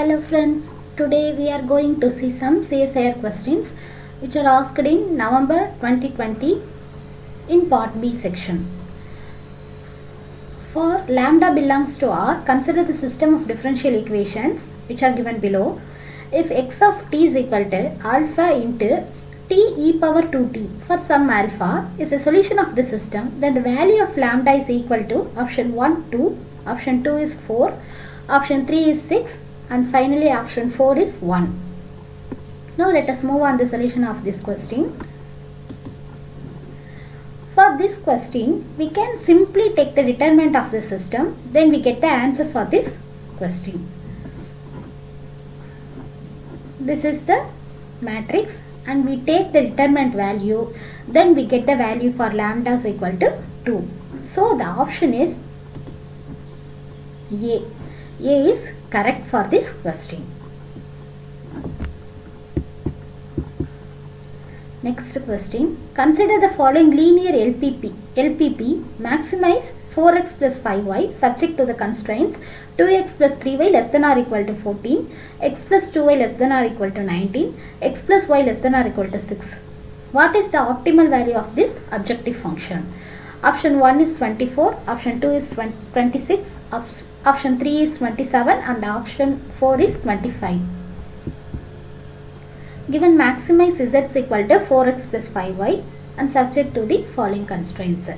Hello friends, today we are going to see some CSIR questions which are asked in November 2020 in part B section. For lambda belongs to R, consider the system of differential equations which are given below. If x of t is equal to alpha into t e power 2t for some alpha is a solution of the system, then the value of lambda is equal to option 1 2, option 2 is 4, option 3 is 6 and finally option 4 is 1. Now let us move on the solution of this question. For this question, we can simply take the determinant of the system, then we get the answer for this question. This is the matrix and we take the determinant value, then we get the value for lambda is equal to 2. So the option is A. A is correct for this question. Next question. Consider the following linear LPP maximize 4x plus 5y subject to the constraints 2x plus 3y less than or equal to 14, x plus 2y less than or equal to 19, x plus y less than or equal to 6. What is the optimal value of this objective function? Option 1 is 24, option 2 is 26, option 3 is 27 and option 4 is 25. Given maximize z is equal to 4x plus 5y and subject to the following constraints.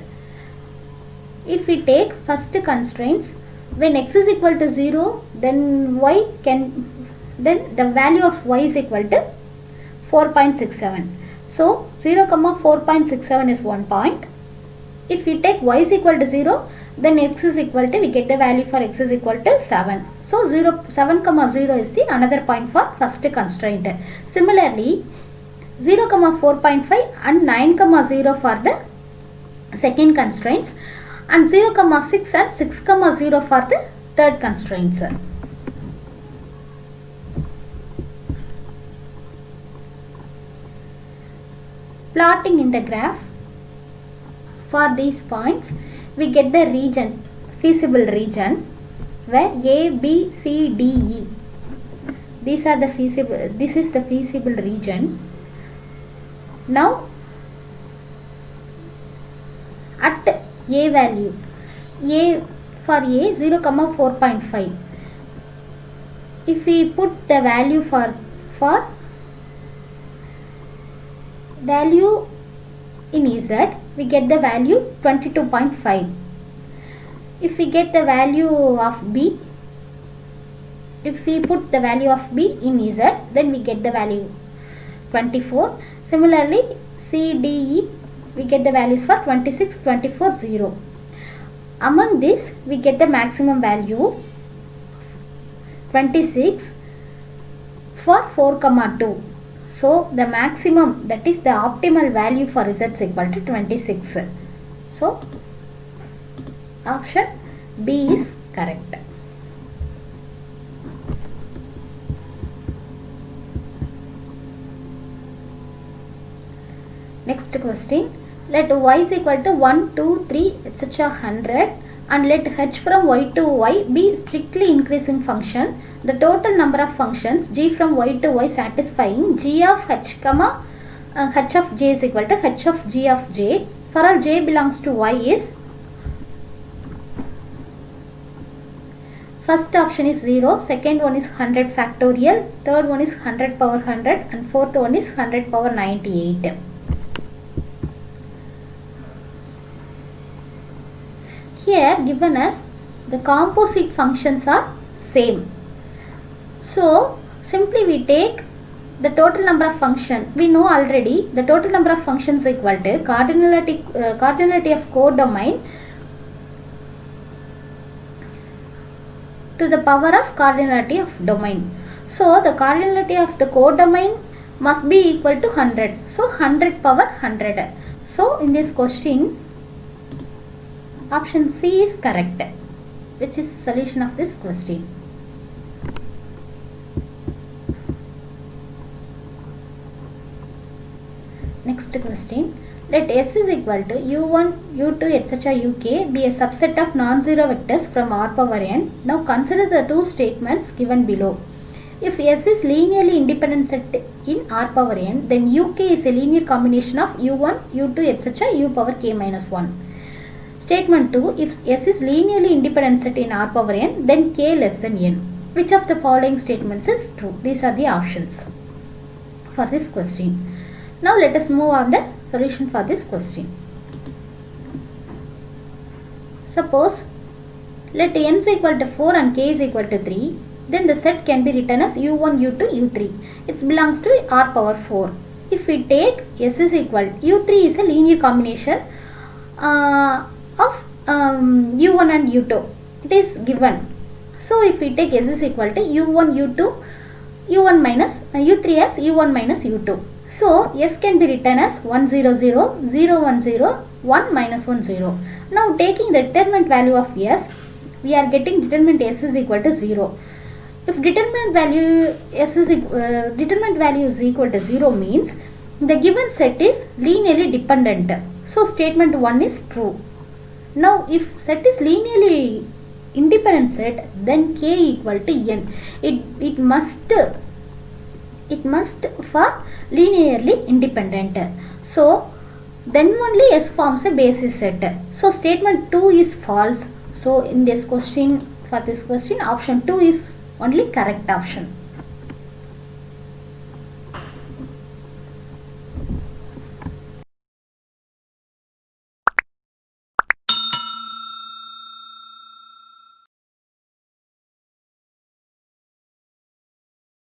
If we take first constraints, when x is equal to 0, then the value of y is equal to 4.67. So 0, 4.67 is 1 point. If we take y is equal to 0, then x is equal to, we get the value for x is equal to 7. So 7, 0 is the another point for first constraint. Similarly, 0, 4.5 and 9, 0 for the second constraints and 0, 6 and 6, 0 for the third constraints. Plotting in the graph for these points, we get the region, feasible region where A, B, C, D, E. These are the feasible, this is the feasible region. Now at A value, A for A 0, 4.5. If we put the value for value in Z, we get the value 22.5. If we get the value of B, if we put the value of B in Z, then we get the value 24. Similarly, C, D, E, we get the values for 26, 24, 0. Among this, we get the maximum value 26 for 4, 2. So the maximum, that is the optimal value for z is equal to 26. So option B is correct. Next question. Let y is equal to 1, 2, 3, etc. 100 and let h from y to y be strictly increasing function. The total number of functions g from y to y satisfying g of h, h of j is equal to h of g of j for all j belongs to y is, first option is 0, second one is 100 factorial, third one is 100 power 100 and fourth one is 100 power 98. Here given us the composite functions are same. So simply we take the total number of functions. We know already the total number of functions is equal to cardinality of codomain to the power of cardinality of domain. So the cardinality of the codomain must be equal to 100. So 100 power 100. So in this question, option C is correct, which is the solution of this question. Next question. Let S is equal to u1, u2, etc. uk be a subset of non-zero vectors from R power n. Now consider the two statements given below. If S is linearly independent set in R power n, then uk is a linear combination of u1, u2, etc. u power k minus 1. Statement 2. If S is linearly independent set in R power n, then k less than n. Which of the following statements is true? These are the options for this question. Now let us move on the solution for this question. Suppose let n is equal to 4 and k is equal to 3. Then the set can be written as u1, u2, u3. It belongs to R power 4. If we take S is equal, u3 is a linear combination of u1 and u2. It is given. So if we take S is equal to u1, u2, u1 minus u3 as u1 minus u2. So S can be written as 1 0 0 0 1 0 1 minus 1 0. Now taking the determinant value of S, we are getting determinant S is equal to 0. If determinant value is equal to 0 means the given set is linearly dependent. So statement 1 is true. Now if set is linearly independent set, then k equal to n. It must for linearly independent. So then only S forms a basis set. So statement 2 is false. So in this question, for this question, option 2 is only correct option.